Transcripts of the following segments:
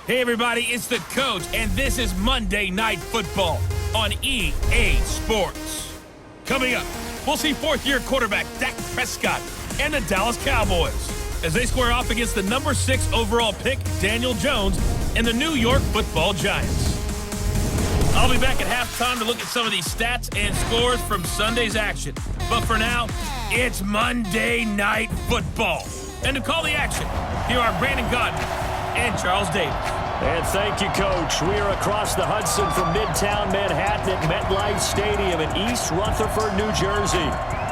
Hey everybody, it's the Coach, and this is Monday Night Football on EA Sports. Coming up, we'll see fourth-year quarterback Dak Prescott and the Dallas Cowboys as they square off against the number 6 overall pick, Daniel Jones, and the New York Football Giants. I'll be back at halftime to look at some of these stats and scores from Sunday's action. But for now, it's Monday Night Football. And to call the action, here are Brandon Godden and Charles Davis. And thank you, Coach. We are across the Hudson from Midtown Manhattan at MetLife Stadium in East Rutherford, New Jersey.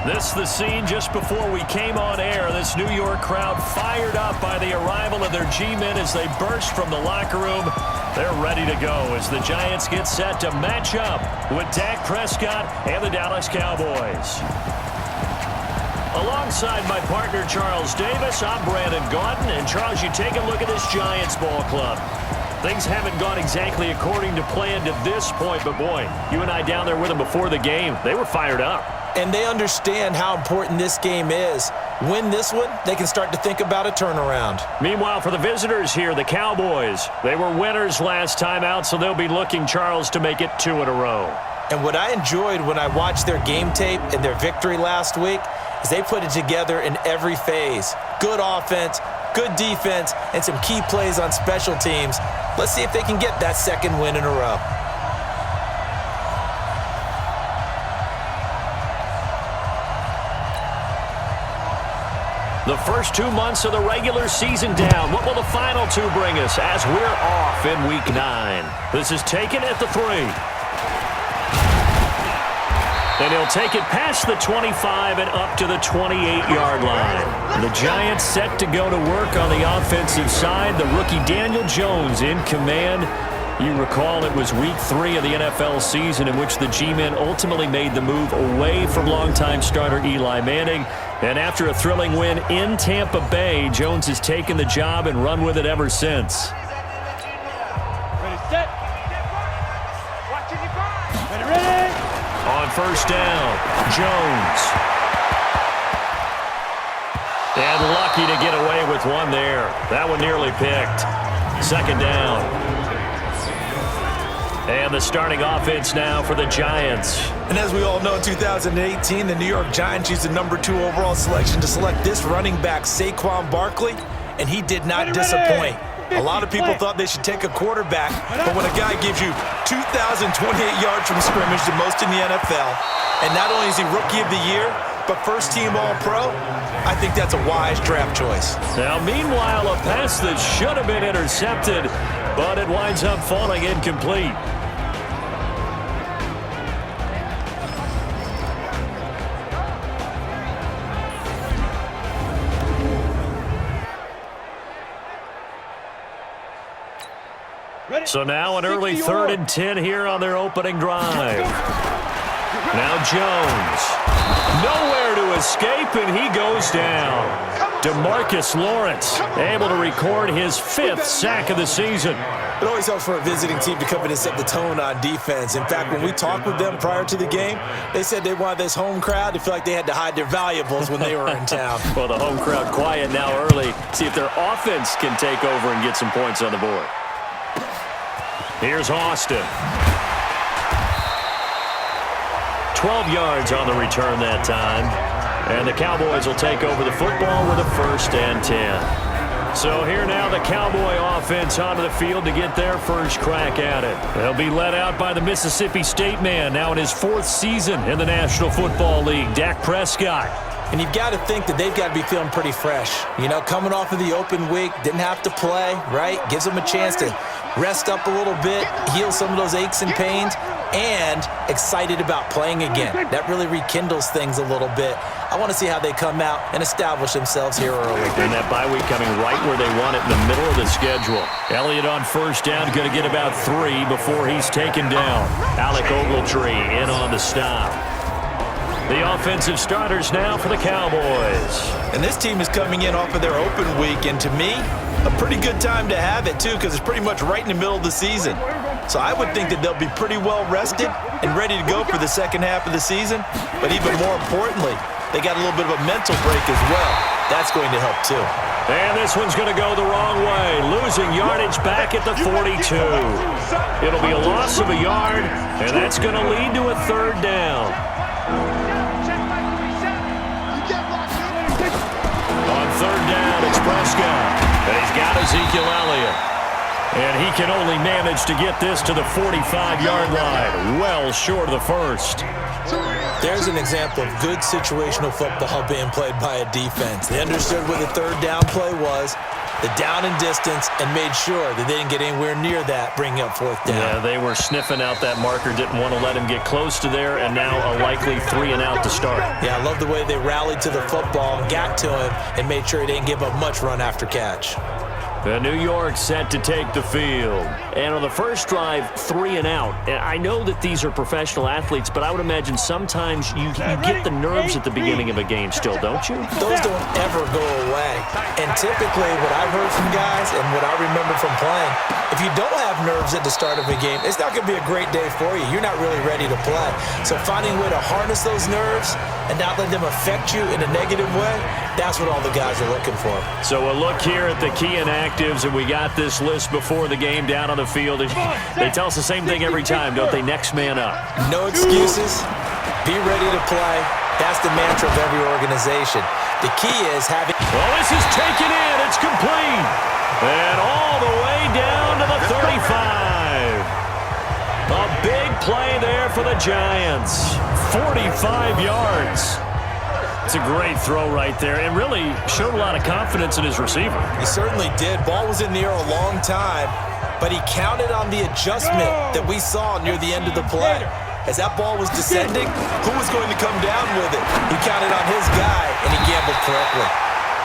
This is the scene just before we came on air. This New York crowd fired up by the arrival of their G-men as they burst from the locker room. They're ready to go as the Giants get set to match up with Dak Prescott and the Dallas Cowboys. Alongside my partner, Charles Davis, I'm Brandon Godden. And, Charles, you take a look at this Giants ball club. Things haven't gone exactly according to plan to this point, but, boy, you and I down there with them before the game, they were fired up. And they understand how important this game is. Win this one, they can start to think about a turnaround. Meanwhile, for the visitors here, the Cowboys, they were winners last time out, so they'll be looking, Charles, to make it 2 in a row. And what I enjoyed when I watched their game tape and their victory last week is they put it together in every phase. Good offense, good defense, and some key plays on special teams. Let's see if they can get that second win in a row. The first 2 months of the regular season down. What will the final 2 bring us as we're off in Week 9? This is taken at the 3. And he'll take it past the 25 and up to the 28-yard line. The Giants set to go to work on the offensive side. The rookie Daniel Jones in command. You recall it was Week 3 of the NFL season in which the G-men ultimately made the move away from longtime starter Eli Manning. And after a thrilling win in Tampa Bay, Jones has taken the job and run with it ever since. Ready, set. Watch it, ready. On first down, Jones. And lucky to get away with one there. That one nearly picked. Second down. And the starting offense now for the Giants. And as we all know, in 2018, the New York Giants used the number 2 overall selection to select this running back, Saquon Barkley, and he did not disappoint. A lot of people thought they should take a quarterback, but when a guy gives you 2,028 yards from scrimmage, the most in the NFL, and not only is he Rookie of the Year, but first-team All-Pro, I think that's a wise draft choice. Now, meanwhile, a pass that should have been intercepted, but it winds up falling incomplete. So now an early 3rd and 10 here on their opening drive. Now Jones. Nowhere to escape, and he goes down. DeMarcus Lawrence able to record his 5th sack of the season. It always helps for a visiting team to come in and set the tone on defense. In fact, when we talked with them prior to the game, they said they wanted this home crowd to feel like they had to hide their valuables when they were in town. Well, the home crowd quiet now early. See if their offense can take over and get some points on the board. Here's Austin. 12 yards on the return that time. And the Cowboys will take over the football with a 1st and 10. So here now the Cowboy offense onto the field to get their first crack at it. They'll be led out by the Mississippi State man now in his 4th season in the National Football League, Dak Prescott. And you've got to think that they've got to be feeling pretty fresh. You know, coming off of the open week, didn't have to play, right? Gives them a chance to rest up a little bit, heal some of those aches and pains, and excited about playing again. That really rekindles things a little bit. I want to see how they come out and establish themselves here early. And that bye week coming right where they want it in the middle of the schedule. Elliott on first down, going to get about 3 before he's taken down. Alec Ogletree in on the stop. The offensive starters now for the Cowboys. And this team is coming in off of their open week, and to me, a pretty good time to have it, too, because it's pretty much right in the middle of the season. So I would think that they'll be pretty well rested and ready to go for the second half of the season. But even more importantly, they got a little bit of a mental break as well. That's going to help, too. And this one's going to go the wrong way. losing yardage back at the 42. It'll be a loss of a yard, and that's going to lead to a third down. On third down, it's Prescott. And he's got Ezekiel Elliott. And he can only manage to get this to the 45-yard line, well short of the first. There's an example of good situational football being played by a defense. They understood where the third down play was, the down and distance, and made sure that they didn't get anywhere near that, bringing up fourth down. Yeah, they were sniffing out that marker, didn't want to let him get close to there, and now a likely 3 and out to start. Yeah, I love the way they rallied to the football and got to him and made sure he didn't give up much run after catch. The New York set to take the field. And on the first drive, 3 and out. And I know that these are professional athletes, but I would imagine sometimes you get the nerves at the beginning of a game still, don't you? Those don't ever go away. And typically what I've heard from guys and what I remember from playing, if you don't have nerves at the start of a game, it's not going to be a great day for you. You're not really ready to play. So finding a way to harness those nerves and not let them affect you in a negative way, that's what all the guys are looking for. So a look here at the key inactives, and we got this list before the game down on the field. They tell us the same thing every time, don't they? Next man up. No excuses. Be ready to play. That's the mantra of every organization. The key is having... Well, this is taken in. It's complete. And all the way down to the 35. A big play there for the Giants. 45 yards. It's a great throw right there, and really showed a lot of confidence in his receiver. He certainly did. Ball was in the air a long time, but he counted on the adjustment that we saw near the end of the play. As that ball was descending, who was going to come down with it? He counted on his guy, and he gambled correctly.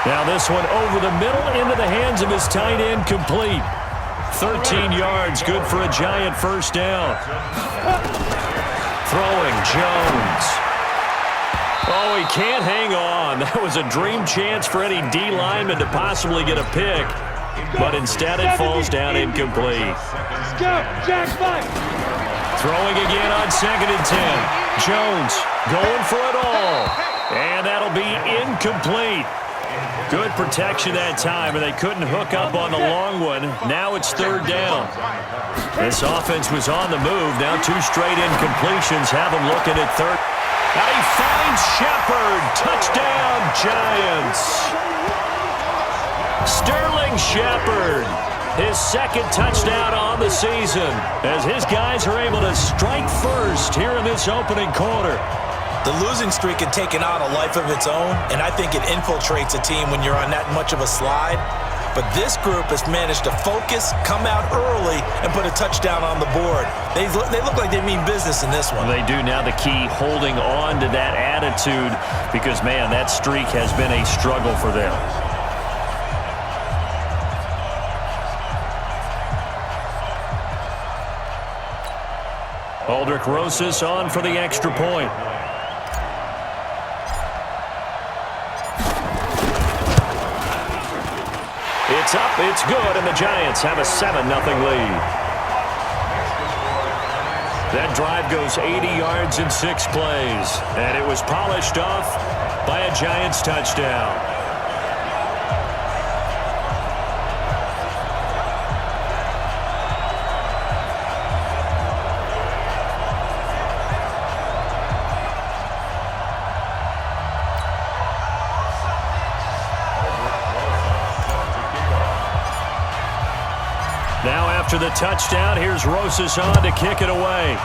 Now this one over the middle into the hands of his tight end, complete. 13 yards, good for a Giant first down. Throwing Jones. Oh, he can't hang on. That was a dream chance for any D lineman to possibly get a pick, but instead it falls down incomplete. Throwing again on 2nd and 10. Jones going for it all, and that'll be incomplete. Good protection that time, and they couldn't hook up on the long one. Now it's third down. This offense was on the move. Now 2 straight incompletions have them looking at third. And he finds Shepard. Touchdown, Giants. Sterling Shepard, his 2nd touchdown on the season, as his guys are able to strike first here in this opening quarter. The losing streak had taken on a life of its own, and I think it infiltrates a team when you're on that much of a slide. But this group has managed to focus, come out early, and put a touchdown on the board. They look like they mean business in this one. They do. Now the key, holding on to that attitude, because, man, that streak has been a struggle for them. Aldrich Rosas on for the extra point. It's up, it's good, and the Giants have a 7-0 lead. That drive goes 80 yards in 6 plays, and it was polished off by a Giants touchdown. Now after the touchdown, here's Rosas on to kick it away.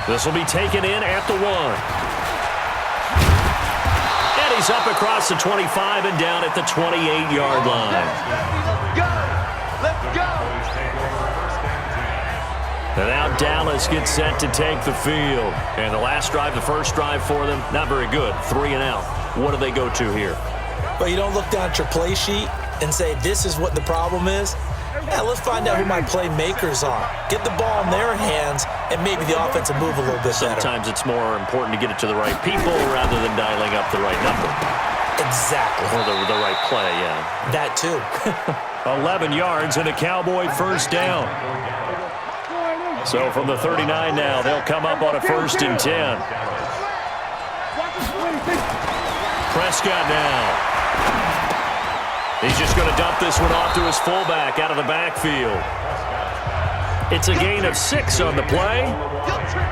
This will be taken in at the 1. And he's up across the 25 and down at the 28-yard line. Let's go! And now Dallas gets set to take the field. And the last drive, the first drive for them, not very good. 3 and out. What do they go to here? Well, you don't look down at your play sheet and say, this is what the problem is. Yeah, let's find out who my playmakers are. Get the ball in their hands, and maybe the offense will move a little bit better. Sometimes it's more important to get it to the right people rather than dialing up the right number. Exactly. Or the right play, yeah. That too. 11 yards and a Cowboy first down. So from the 39 now, they'll come up on a 1st and 10. Prescott now. He's just going to dump this one off to his fullback out of the backfield. It's a gain of 6 on the play,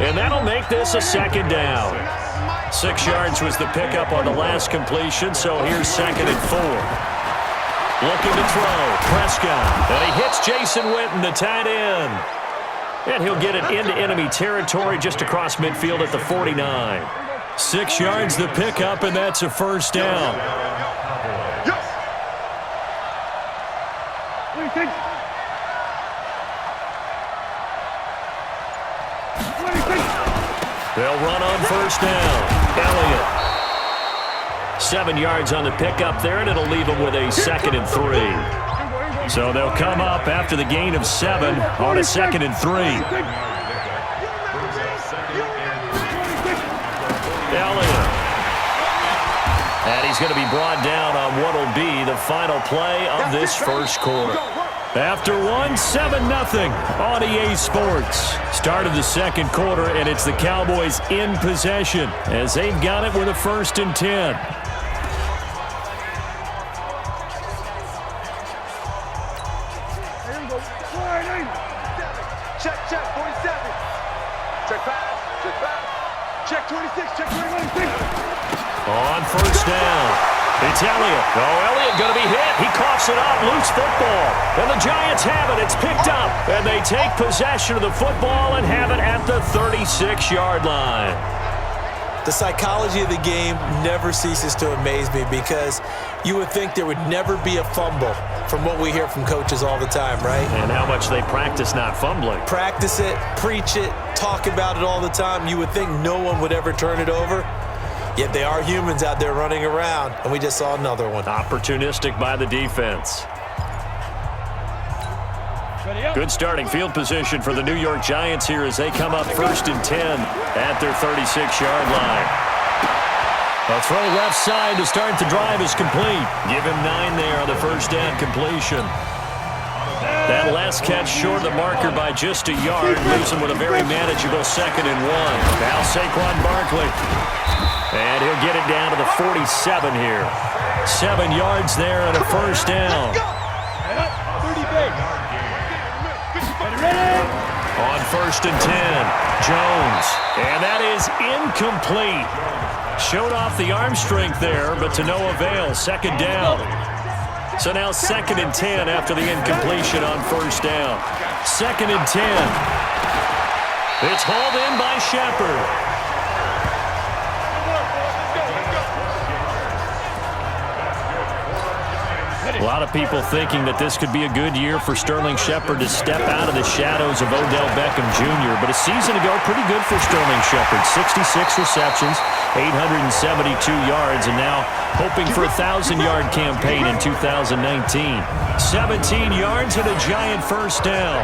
and that'll make this a second down. 6 yards was the pickup on the last completion, so here's 2nd and 4. Looking to throw, Prescott, and he hits Jason Witten, the tight end. And he'll get it into enemy territory just across midfield at the 49. 6 yards the pickup, and that's a first down. They'll run on first down. Elliott. 7 yards on the pickup there, and it'll leave them with a 2nd and 3. So they'll come up after the gain of 7 on a 2nd and 3. Elliott. And he's going to be brought down on what will be the final play of this first quarter. After 7-0 on EA Sports. Start of the second quarter, and it's the Cowboys in possession as they've got it with a 1st and 10. Check, 47. Check pass, check 26, check 21. On first down, it's Elliott. Oh, Elliott going to be hit. He coughs it up, loose football. And the Giants have it. It's picked up. And they take possession of the football and have it at the 36-yard line. The psychology of the game never ceases to amaze me because you would think there would never be a fumble from what we hear from coaches all the time, right? And how much they practice not fumbling. Practice it, preach it, talk about it all the time. You would think no one would ever turn it over. Yet they are humans out there running around, and we just saw another one. Opportunistic by the defense. Good starting field position for the New York Giants here as they come up 1st and 10 at their 36-yard line. A throw left side to start the drive is complete. Give him 9 there on the first down completion. That last catch short of the marker by just a yard, leaves him with a very manageable 2nd and 1. Now Saquon Barkley. And he'll get it down to the 47 here. 7 yards there and a first down. On 1st and 10, Jones. And that is incomplete. Showed off the arm strength there, but to no avail. 2nd down. So now 2nd and 10 after the incompletion on first down. 2nd and 10. It's hauled in by Shepard. A lot of people thinking that this could be a good year for Sterling Shepard to step out of the shadows of Odell Beckham Jr. But a season ago, pretty good for Sterling Shepard. 66 receptions, 872 yards, and now hoping for a 1,000-yard campaign in 2019. 17 yards and a giant first down.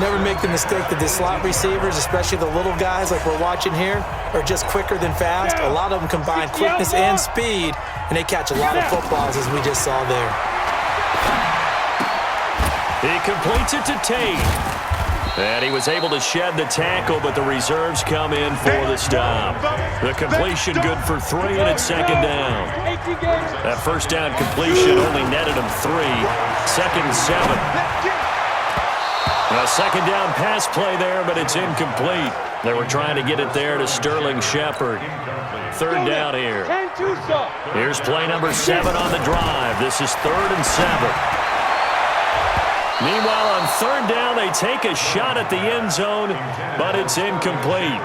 Never make the mistake that the slot receivers, especially the little guys like we're watching here, are just quicker than fast. A lot of them combine quickness and speed, and they catch a lot of footballs, as we just saw there. He completes it to Tate. And he was able to shed the tackle, but the reserves come in for the stop. The completion good for 3, and it's 2nd down. That first down completion only netted him 3. 2nd and 7. A 2nd down pass play there, but it's incomplete. They were trying to get it there to Sterling Shepard. 3rd down here. Here's play number 7 on the drive. This is 3rd and 7. Meanwhile, on 3rd down, they take a shot at the end zone, but it's incomplete.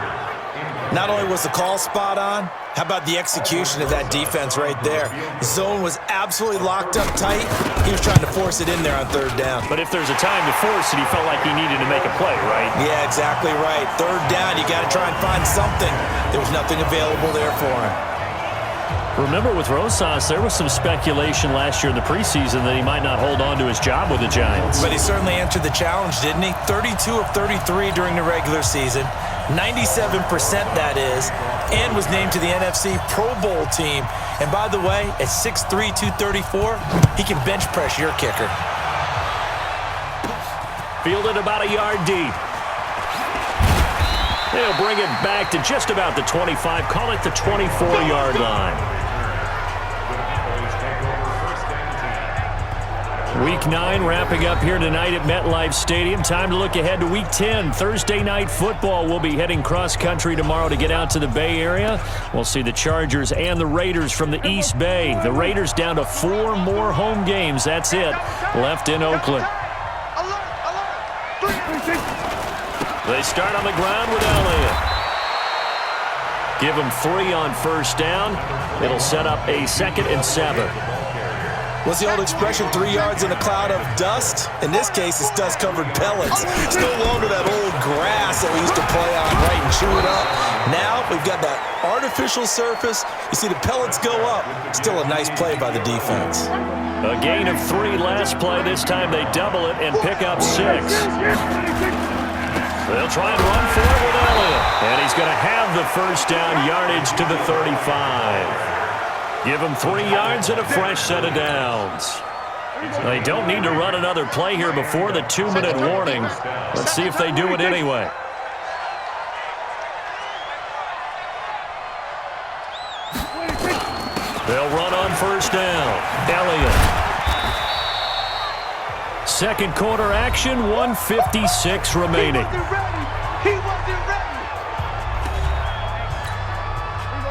Not only was the call spot on, how about the execution of that defense right there? Zone was absolutely locked up tight. He was trying to force it in there on 3rd down. But if there's a time to force it, he felt like he needed to make a play, right? Yeah, exactly right. 3rd down, you got to try and find something. There was nothing available there for him. Remember, with Rosas, there was some speculation last year in the preseason that he might not hold on to his job with the Giants. But he certainly answered the challenge, didn't he? 32 of 33 during the regular season, 97% that is, and was named to the NFC Pro Bowl team. And by the way, at 6'3", 234, he can bench press your kicker. Fielded about a yard deep. They'll bring it back to just about the 25, call it the 24-yard line. Week 9 wrapping up here tonight at MetLife Stadium. Time to look ahead to Week 10. Thursday Night Football. We'll be heading cross-country tomorrow to get out to the Bay Area. We'll see the Chargers and the Raiders from the East Bay. The Raiders down to 4 more home games. That's it. Left in Oakland. They start on the ground with Elliott. Give him 3 on first down. It'll set up a 2nd and 7. What's the old expression, 3 yards in a cloud of dust? In this case, it's dust-covered pellets. It's no longer that old grass that we used to play on, right, and chew it up. Now we've got that artificial surface. You see the pellets go up. Still a nice play by the defense. A gain of 3 last play. This time they double it and pick up 6. They'll try and run for it with Elliott. And he's going to have the first down, yardage to the 35. Give him 3 yards and a fresh set of downs. They don't need to run another play here before the 2-minute warning. Let's see if they do it anyway. They'll run on first down. Elliott. Second quarter action, 1:56 remaining.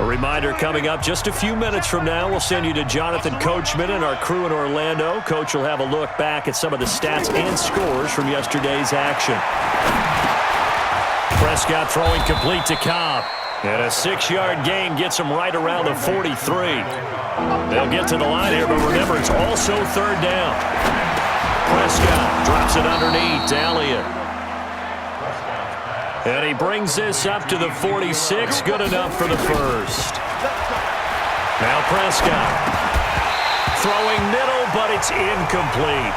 A reminder coming up just a few minutes from now. We'll send you to Jonathan Coachman and our crew in Orlando. Coach will have a look back at some of the stats and scores from yesterday's action. Prescott throwing complete to Cobb. And a 6-yard gain gets him right around the 43. They'll get to the line here, but remember, it's also 3rd down. Prescott drops it underneath to Elliott. And he brings this up to the 46. Good enough for the first. Now Prescott. Throwing middle, but it's incomplete.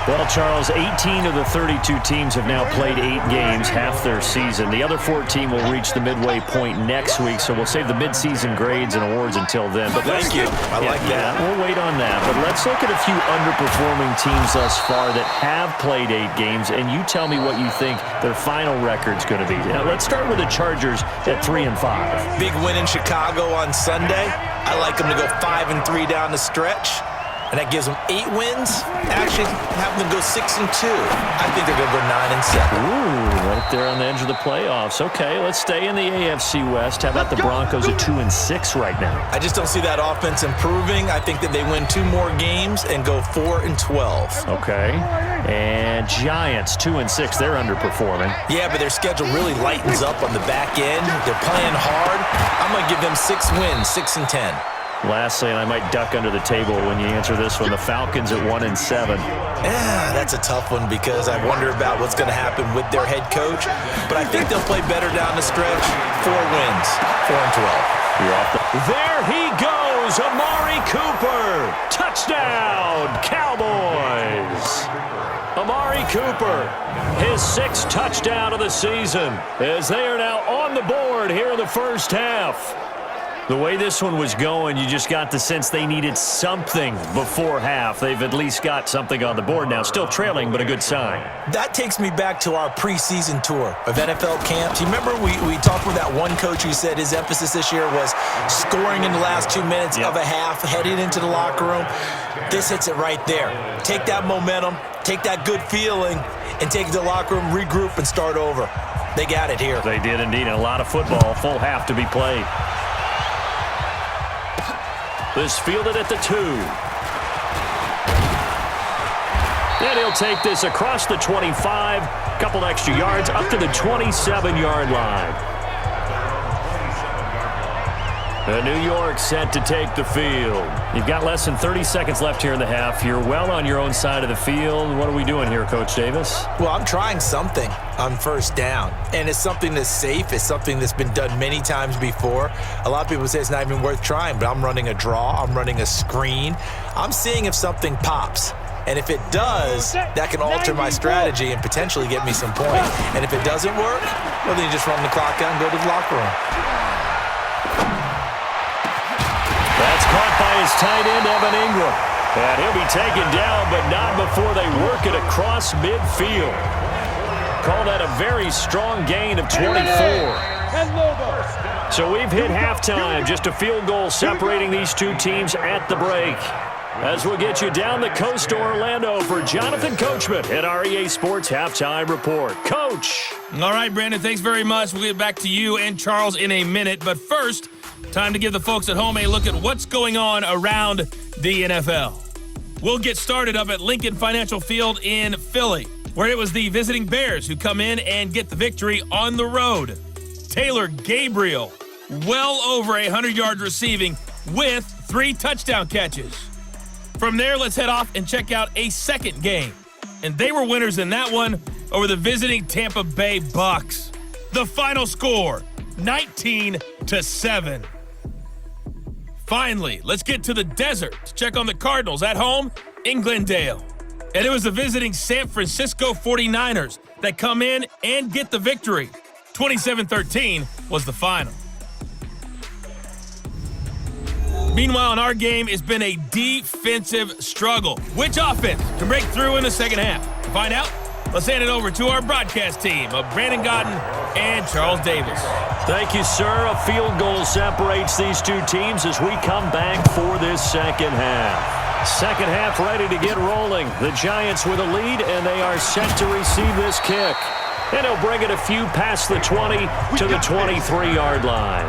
Well, Charles, 18 of the 32 teams have now played 8 games, half their season. The other 14 will reach the midway point next week, so we'll save the midseason grades and awards until then. But Thank you. I like that. We'll wait on that. But let's look at a few underperforming teams thus far that have played 8 games, and you tell me what you think their final record's going to be. Now, let's start with the Chargers at 3-5. Big win in Chicago on Sunday. I like them to go 5-3 down the stretch. And that gives them 8 wins. Actually, have them go 6-2. I think they're going to go 9-7. Ooh, right there on the edge of the playoffs. Okay, let's stay in the AFC West. How about the Broncos at 2-6 right now? I just don't see that offense improving. I think that they win 2 more games and go 4-12. Okay. And Giants, 2-6. They're underperforming. Yeah, but their schedule really lightens up on the back end. They're playing hard. I'm going to give them 6 wins, 6-10. Lastly, and I might duck under the table when you answer this one, the Falcons at 1-7. Yeah, that's a tough one because I wonder about what's going to happen with their head coach. But I think they'll play better down the stretch. 4 wins, 4-12. There he goes, Amari Cooper. Touchdown, Cowboys. Amari Cooper, his 6th touchdown of the season, as they are now on the board here in the first half. The way this one was going, you just got the sense they needed something before half. They've at least got something on the board now. Still trailing, but a good sign. That takes me back to our preseason tour of NFL camps. You remember we talked with that one coach who said his emphasis this year was scoring in the last 2 minutes of a half, heading into the locker room. This hits it right there. Take that momentum, take that good feeling, and take it to the locker room, regroup, and start over. They got it here. They did indeed. And a lot of football, full half to be played. This fielded at the 2. And he'll take this across the 25. Couple extra yards up to the 27-yard line. New York set to take the field. You've got less than 30 seconds left here in the half. You're well on your own side of the field. What are we doing here, Coach Davis? Well, I'm trying something on first down. And it's something that's safe. It's something that's been done many times before. A lot of people say it's not even worth trying, but I'm running a draw. I'm running a screen. I'm seeing if something pops. And if it does, that can alter my strategy and potentially get me some points. And if it doesn't work, well, then you just run the clock out and go to the locker room. That's caught by his tight end, Evan Ingram. And he'll be taken down, but not before they work it across midfield. Call that a very strong gain of 24. So we've hit halftime. Just a field goal separating these two teams at the break. as we'll get you down the coast to Orlando for Jonathan Coachman at our EA Sports Halftime Report. Coach. All right, Brandon, thanks very much. We'll get back to you and Charles in a minute. But first, time to give the folks at home a look at what's going on around the NFL. We'll get started up at Lincoln Financial Field in Philly, where it was the visiting Bears who come in and get the victory on the road. Taylor Gabriel, well over 100 yards receiving with 3 touchdown catches. From there, let's head off and check out a second game. And they were winners in that one over the visiting Tampa Bay Bucks. The final score, 19-7. Finally, let's get to the desert to check on the Cardinals at home in Glendale. And it was the visiting San Francisco 49ers that come in and get the victory. 27-13 was the final. Meanwhile, in our game, it's been a defensive struggle. Which offense can break through in the second half? To find out, let's hand it over to our broadcast team of Brandon Godden and Charles Davis. Thank you, sir. A field goal separates these two teams as we come back for this second half. Second half ready to get rolling. The Giants with a lead, and they are set to receive this kick. And he'll bring it a few past the 20 to the 23-yard line.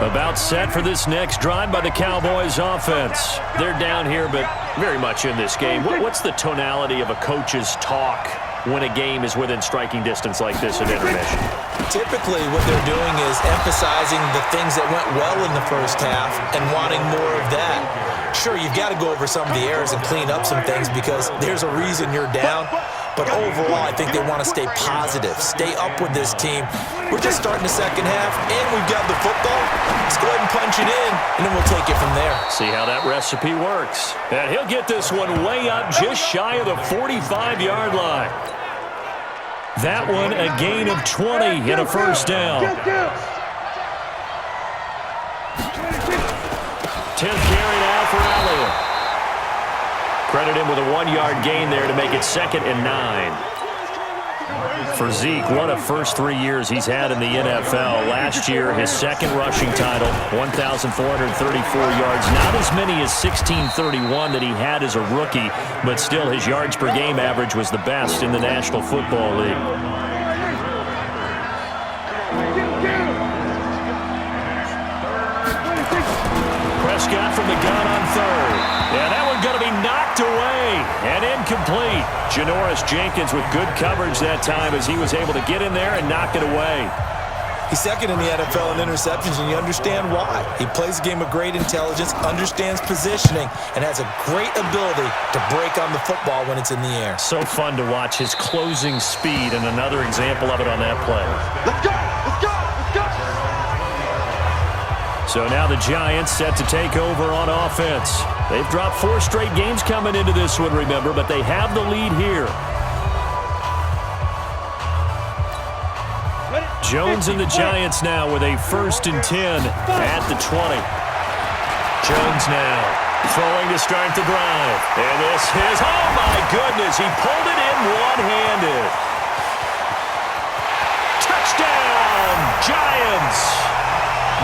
About set for this next drive by the Cowboys offense. They're down here, but very much in this game. What's the tonality of a coach's talk when a game is within striking distance like this at intermission? Typically, what they're doing is emphasizing the things that went well in the first half and wanting more of that. Sure, you've got to go over some of the errors and clean up some things because there's a reason you're down. But overall, I think they want to stay positive, stay up with this team. We're just starting the second half, and we've got the football. Let's go ahead and punch it in, and then we'll take it from there. See how that recipe works. And he'll get this one way up just shy of the 45-yard line. That one a gain of 20 and a first down. 10th carry now for Elliott. Credit him with a 1-yard gain there to make it 2nd and 9. For Zeke, what a first 3 years he's had in the NFL. Last year, his second rushing title, 1,434 yards. Not as many as 1,631 that he had as a rookie, but still his yards per game average was the best in the National Football League. Prescott from the gun on 3rd. Yeah, that one going to be knocked away and incomplete. Janoris Jenkins with good coverage that time as he was able to get in there and knock it away. He's second in the NFL in interceptions, and you understand why. He plays a game of great intelligence, understands positioning, and has a great ability to break on the football when it's in the air. So fun to watch his closing speed, and another example of it on that play. Let's go! Let's go! Let's go! So now the Giants set to take over on offense. They've dropped 4 straight games coming into this one, remember, but they have the lead here. Jones and the Giants now with a 1st and 10 at the 20. Jones now throwing to start the drive. And this is, oh my goodness, he pulled it in one-handed. Touchdown, Giants.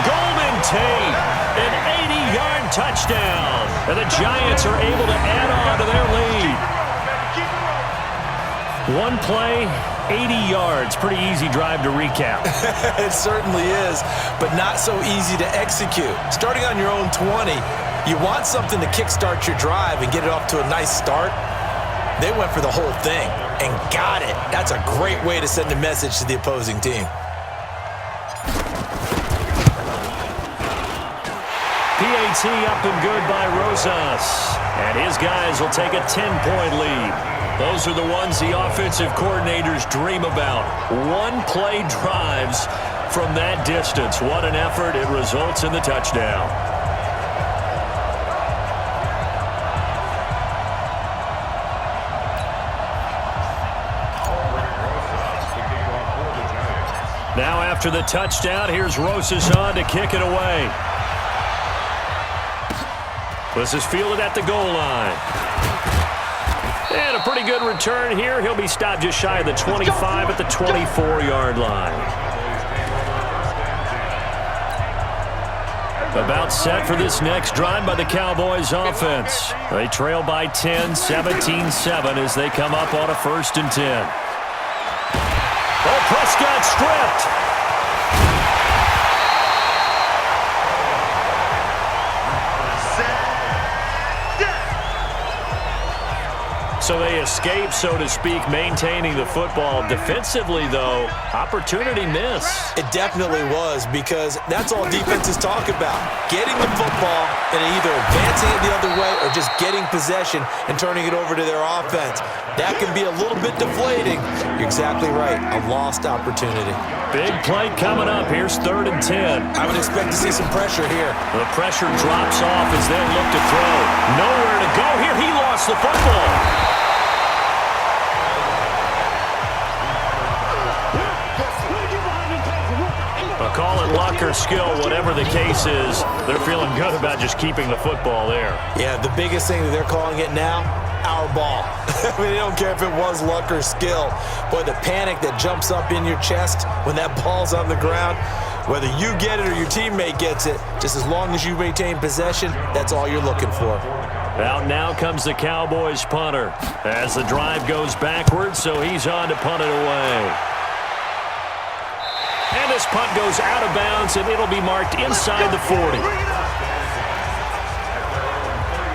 Golden Tate, an 80-yard touchdown. And the Giants are able to add on to their lead. One play, 80 yards. Pretty easy drive to recap. It certainly is, but not so easy to execute. Starting on your own 20, you want something to kickstart your drive and get it off to a nice start. They went for the whole thing and got it. That's a great way to send a message to the opposing team. PAT up and good by Rosas. And his guys will take a 10-point lead. Those are the ones the offensive coordinators dream about. One-play drives from that distance. What an effort. It results in the touchdown. Now after the touchdown, here's Rosas on to kick it away. This is fielded at the goal line. And a pretty good return here. He'll be stopped just shy of the 25 at the 24-yard line. About set for this next drive by the Cowboys offense. They trail by 10, 17-7 as they come up on a 1st and 10. Oh, Prescott stripped. So they escape, so to speak, maintaining the football. Defensively, though, opportunity miss. It definitely was, because that's all defenses talk about. Getting the football and either advancing it the other way or just getting possession and turning it over to their offense. That can be a little bit deflating. You're exactly right. A lost opportunity. Big play coming up. Here's 3rd and 10. I would expect to see some pressure here. The pressure drops off as they look to throw. Nowhere to go here. He lost the football. Call it luck or skill, whatever the case is, they're feeling good about just keeping the football there. Yeah, the biggest thing that they're calling it now, our ball. I mean, they don't care if it was luck or skill. Boy, the panic that jumps up in your chest when that ball's on the ground, whether you get it or your teammate gets it, just as long as you maintain possession, that's all you're looking for. Out now comes the Cowboys punter as the drive goes backwards, so he's on to punt it away. And this punt goes out of bounds, and it'll be marked inside the 40.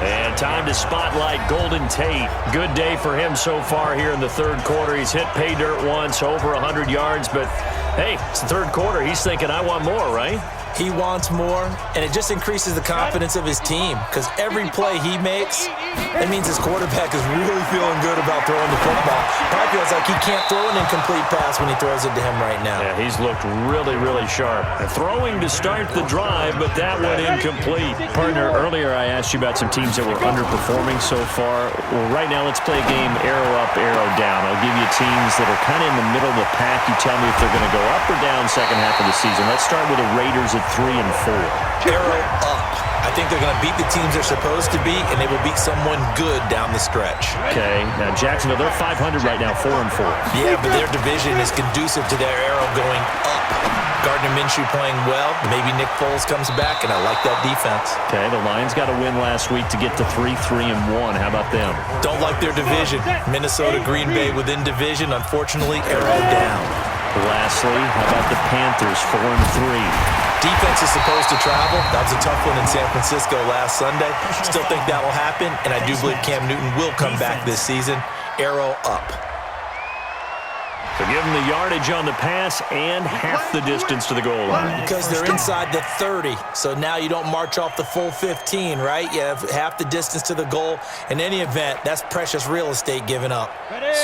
And time to spotlight Golden Tate. Good day for him so far here in the 3rd quarter. He's hit pay dirt once, over 100 yards, but hey, it's the 3rd quarter. He's thinking, I want more, right? He wants more, and it just increases the confidence of his team, because every play he makes, that means his quarterback is really feeling good about throwing the football. Probably feels like he can't throw an incomplete pass when he throws it to him right now. Yeah, he's looked really, really sharp. Throwing to start the drive, but that went incomplete. Partner, earlier I asked you about some teams that were underperforming so far. Well, right now let's play a game arrow up, arrow down. I'll give you teams that are kind of in the middle of the pack. You tell me if they're going to go up or down second half of the season. Let's start with the Raiders at 3 and 4. Arrow up. I think they're going to beat the teams they're supposed to beat, and they will beat someone good down the stretch. Okay. Now, Jacksonville, they're 500 right now, 4 and 4. Yeah, but their division is conducive to their arrow going up. Gardner Minshew playing well. Maybe Nick Foles comes back, and I like that defense. Okay, the Lions got a win last week to get to 3-1. How about them? Don't like their division. Minnesota, Green Bay within division. Unfortunately, arrow down. Lastly, how about the Panthers, 4 and 3? Defense is supposed to travel. That was a tough one in San Francisco last Sunday. Still think that'll happen, and I do believe Cam Newton will come back this season. Arrow up. So give them the yardage on the pass and half the distance to the goal line. Because they're inside the 30, so now you don't march off the full 15, right? You have half the distance to the goal. In any event, that's precious real estate given up.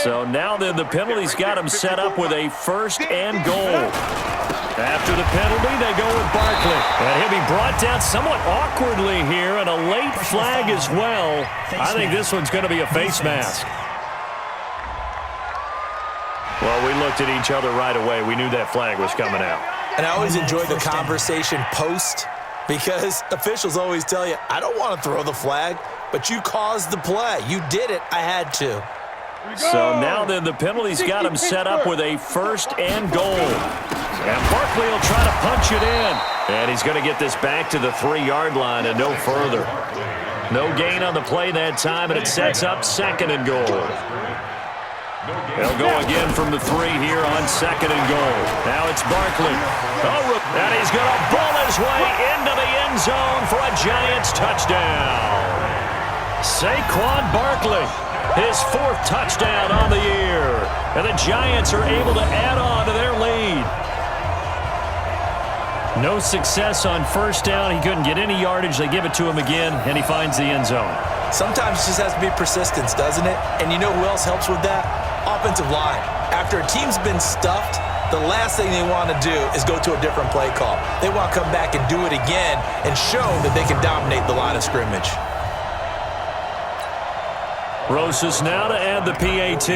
So now then, the penalty's got them set up with a 1st and goal. After the penalty, they go with Barkley. And he'll be brought down somewhat awkwardly here, and a late flag as well. I think this one's going to be a face mask. Well, we looked at each other right away. We knew that flag was coming out. And I always enjoy the conversation post, because officials always tell you, I don't want to throw the flag, but you caused the play. You did it. I had to. So now then, the penalty's got him set up with a 1st and goal. And Barkley will try to punch it in. And he's going to get this back to the 3-yard line and no further. No gain on the play that time, and it sets up 2nd and goal. They'll go again from the 3 here on 2nd and goal. Now it's Barkley. And he's going to bull his way into the end zone for a Giants touchdown. Saquon Barkley, his 4th touchdown on the year. And the Giants are able to add on to their lead. No success on 1st down. He couldn't get any yardage. They give it to him again, and he finds the end zone. Sometimes it just has to be persistence, doesn't it? And you know who else helps with that? Offensive line. After a team's been stuffed, the last thing they want to do is go to a different play call. They want to come back and do it again and show that they can dominate the line of scrimmage. Rosas now to add the PAT.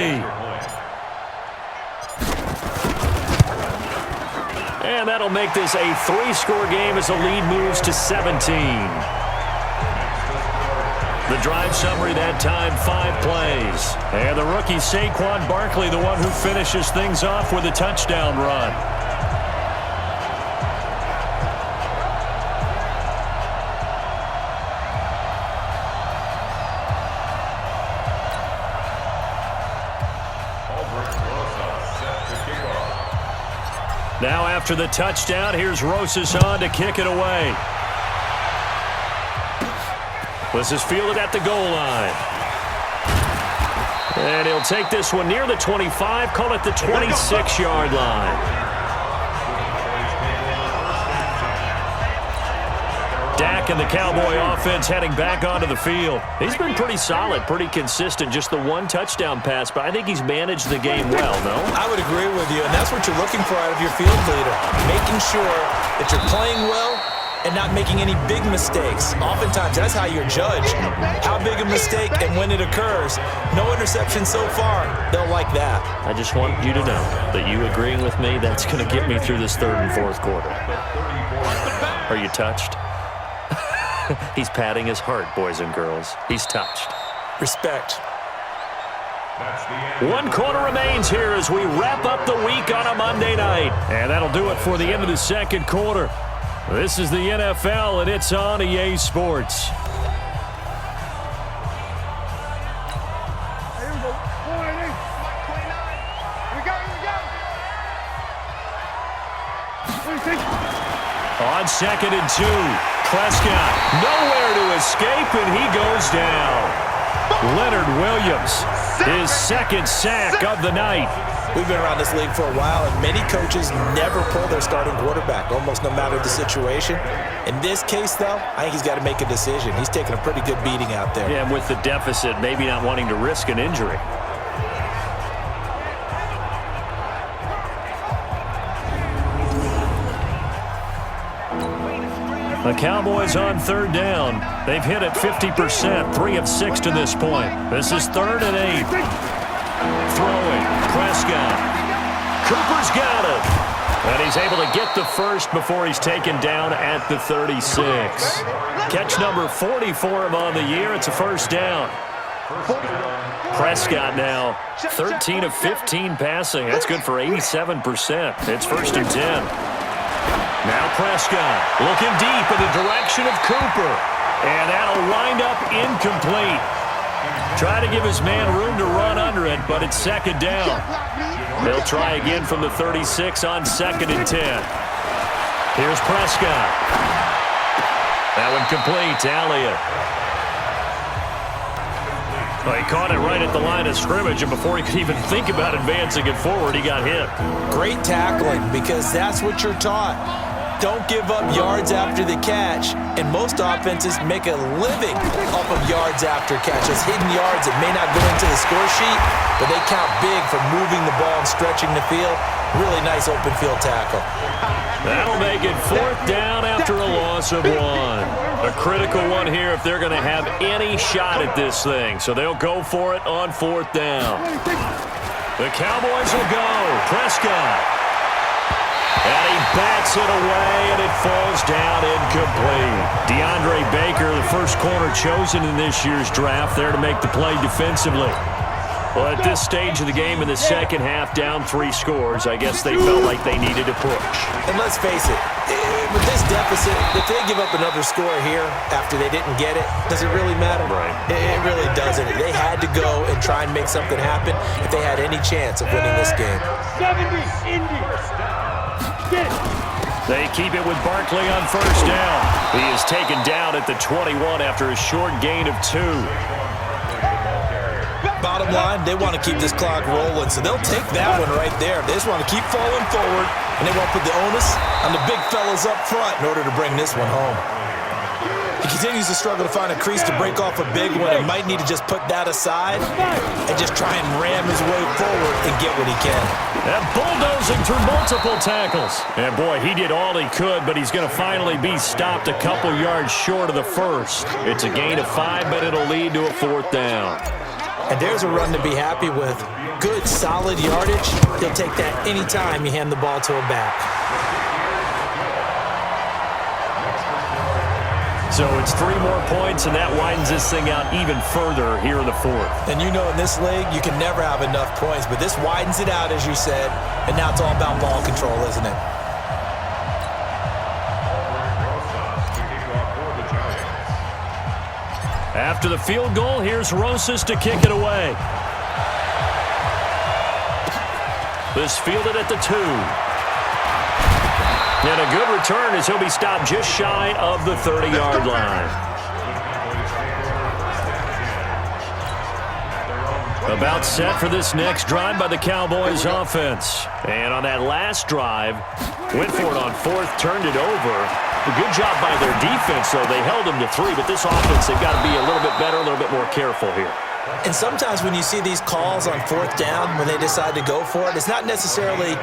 And that'll make this a 3-score game as the lead moves to 17. The drive summary that time, 5 plays. And the rookie Saquon Barkley, the one who finishes things off with a touchdown run. Now after the touchdown, here's Rosas on to kick it away. This is fielded at the goal line. And he'll take this one near the 25, call it the 26-yard line. Dak and the Cowboy offense heading back onto the field. He's been pretty solid, pretty consistent, just the one touchdown pass, but I think he's managed the game well, no? I would agree with you, and that's what you're looking for out of your field leader, making sure that you're playing well and not making any big mistakes. Oftentimes, that's how you're judged. How big a mistake and when it occurs. No interception so far. They'll like that. I just want you to know that you agreeing with me, that's going to get me through this third and fourth quarter. Are you touched? He's patting his heart, boys and girls. He's touched. Respect. One quarter remains here as we wrap up the week on a Monday night. And that'll do it for the end of the second quarter. This is the NFL, and it's on EA Sports. On 2nd and 2, Prescott nowhere to escape, and he goes down. Leonard Williams, his second sack of the night. We've been around this league for a while, and many coaches never pull their starting quarterback, almost no matter the situation. In this case, though, I think he's got to make a decision. He's taking a pretty good beating out there. Yeah, and with the deficit, maybe not wanting to risk an injury. The Cowboys on third down. They've hit it 50%, 3 of 6 to this point. This is 3rd and 8. Throwing, Prescott. Cooper's got it. And he's able to get the first before he's taken down at the 36. Catch number 40 for him on the year. It's a first down. Prescott now 13 of 15 passing. That's good for 87%. It's 1st and 10. Now Prescott looking deep in the direction of Cooper. And that'll wind up incomplete. Try to give his man room to run under it, but it's 2nd down. They'll try again from the 36 on 2nd and 10. Here's Prescott. That one complete to Elliott. Well, he caught it right at the line of scrimmage, and before he could even think about advancing it forward, he got hit. Great tackling, because that's what you're taught. Don't give up yards after the catch, and most offenses make a living off of yards after catches. Hidden yards that may not go into the score sheet, but they count big for moving the ball and stretching the field. Really nice open field tackle. That'll make it 4th down after a loss of 1. A critical one here if they're going to have any shot at this thing. So they'll go for it on 4th down. The Cowboys will go. Prescott. And he bats it away, and it falls down incomplete. DeAndre Baker, the first corner chosen in this year's draft, there to make the play defensively. Well, at this stage of the game in the second half, down 3 scores, I guess they felt like they needed to push. And let's face it, with this deficit, if they give up another score here after they didn't get it, does it really matter? Right. It really doesn't. They had to go and try and make something happen if they had any chance of winning this game. 70, Indy. They keep it with Barkley on 1st down. He is taken down at the 21 after a short gain of 2. Bottom line, they want to keep this clock rolling, so they'll take that one right there. They just want to keep falling forward, and they want to put the onus on the big fellas up front in order to bring this one home. He continues to struggle to find a crease to break off a big one and might need to just put that aside and just try and ram his way forward and get what he can. And bulldozing through multiple tackles. And boy, he did all he could, but he's going to finally be stopped a couple yards short of the first. It's a gain of 5, but it'll lead to a 4th down. And there's a run to be happy with. Good, solid yardage. He'll take that anytime you hand the ball to a back. So it's 3 more points, and that widens this thing out even further here in the 4th. And you know in this league, you can never have enough points, but this widens it out, as you said, and now it's all about ball control, isn't it? After the field goal, here's Rosas to kick it away. This fielded at the 2. And a good return as he'll be stopped just shy of the 30-yard line. About set for this next drive by the Cowboys offense. And on that last drive, went for it on fourth, turned it over. A good job by their defense, though. They held them to 3, but this offense, they've got to be a little bit better, a little bit more careful here. And sometimes when you see these calls on fourth down, when they decide to go for it, it's not necessarily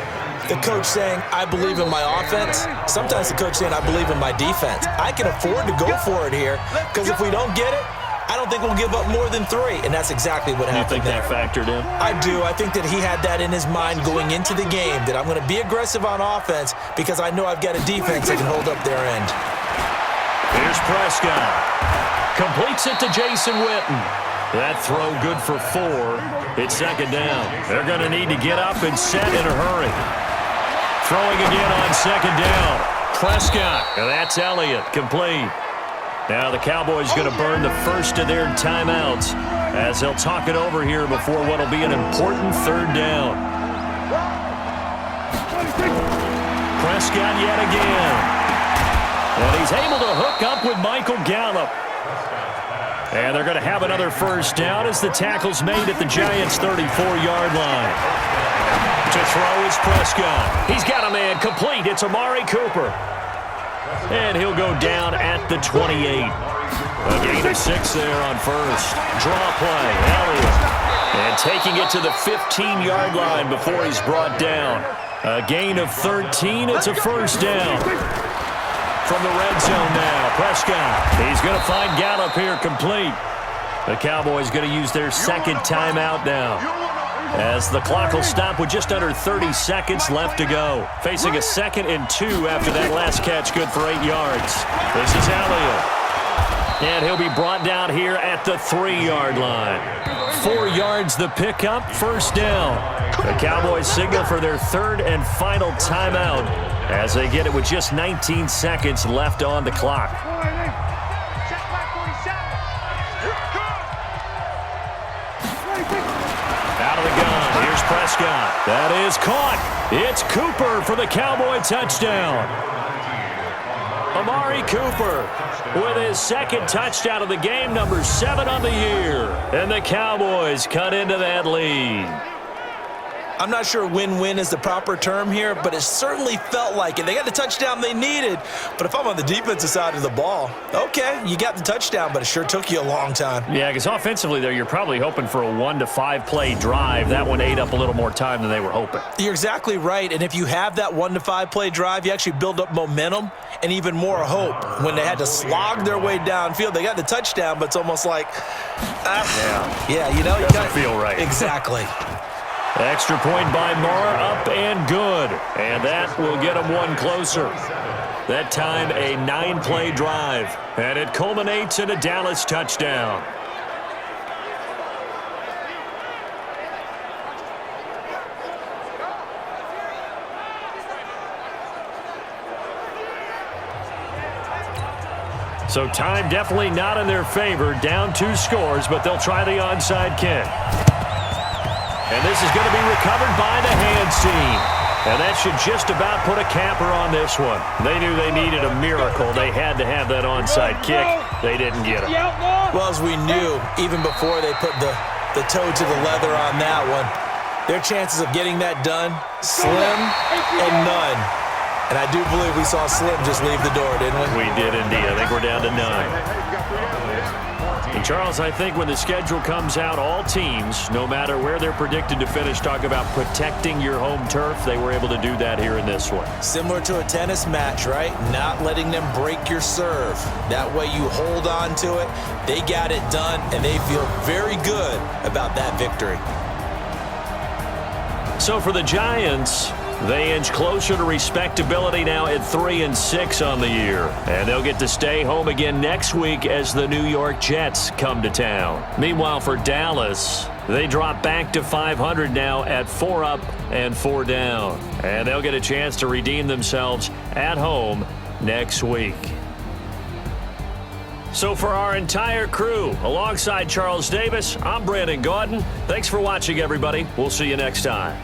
the coach saying, I believe in my offense. Sometimes the coach saying, I believe in my defense. I can afford to go for it here because if we don't get it, I don't think we'll give up more than 3, and that's exactly what happened. You think that factored in? I do. I think that he had that in his mind going into the game, that I'm going to be aggressive on offense because I know I've got a defense that can hold up their end. Here's Prescott. Completes it to Jason Witten. That throw good for 4. It's second down. They're going to need to get up and set in a hurry. Throwing again on second down. Prescott. That's Elliott. Complete. Now the Cowboys going to burn the first of their timeouts as they'll talk it over here before what will be an important third down. Prescott yet again. And he's able to hook up with Michael Gallup. And they're going to have another first down as the tackle's made at the Giants' 34-yard line. To throw is Prescott. He's got a man complete. It's Amari Cooper. And he'll go down at the 28. A gain of 6 there on first. Draw play, Elliott. And taking it to the 15-yard line before he's brought down. A gain of 13. It's a first down. From the red zone now, Prescott. He's going to find Gallup here complete. The Cowboys going to use their second timeout now, as the clock will stop with just under 30 seconds left to go. Facing a 2nd and 2 after that last catch, good for 8 yards. This is Elliott. And he'll be brought down here at the 3-yard line. 4 yards the pickup, first down. The Cowboys signal for their third and final timeout as they get it with just 19 seconds left on the clock. Out of the gun, here's Prescott. That is caught. It's Cooper for the Cowboy touchdown. Amari Cooper with his second touchdown of the game, number 7 on the year. And the Cowboys cut into that lead. I'm not sure win-win is the proper term here, but it certainly felt like it. They got the touchdown they needed, but if I'm on the defensive side of the ball, okay, you got the touchdown, but it sure took you a long time. Yeah, because offensively there, you're probably hoping for a 1 to 5 play drive. That one ate up a little more time than they were hoping. You're exactly right, and if you have that 1 to 5 play drive, you actually build up momentum and even more hope. When they had to slog their way downfield, they got the touchdown, but it's almost like, yeah, you know, you doesn't feel right. Exactly. Extra point by Marr, up and good. And that will get them one closer. That time a 9-play drive. And it culminates in a Dallas touchdown. So time definitely not in their favor. Down 2 scores, but they'll try the onside kick. And this is going to be recovered by the hands team. And that should just about put a capper on this one. They knew they needed a miracle. They had to have that onside kick. They didn't get it. Well, as we knew, even before they put the toe to the leather on that one, their chances of getting that done, slim and none. And I do believe we saw Slim just leave the door, didn't we? We did indeed. I think we're down to 9. And Charles, I think when the schedule comes out, all teams, no matter where they're predicted to finish, talk about protecting your home turf. They were able to do that here in this one. Similar to a tennis match, right? Not letting them break your serve. That way you hold on to it. They got it done, and they feel very good about that victory. So for the Giants, they inch closer to respectability now at 3-6 on the year. And they'll get to stay home again next week as the New York Jets come to town. Meanwhile, for Dallas, they drop back to 500 now at 4 up and 4 down. And they'll get a chance to redeem themselves at home next week. So for our entire crew, alongside Charles Davis, I'm Brandon Gaudin. Thanks for watching, everybody. We'll see you next time.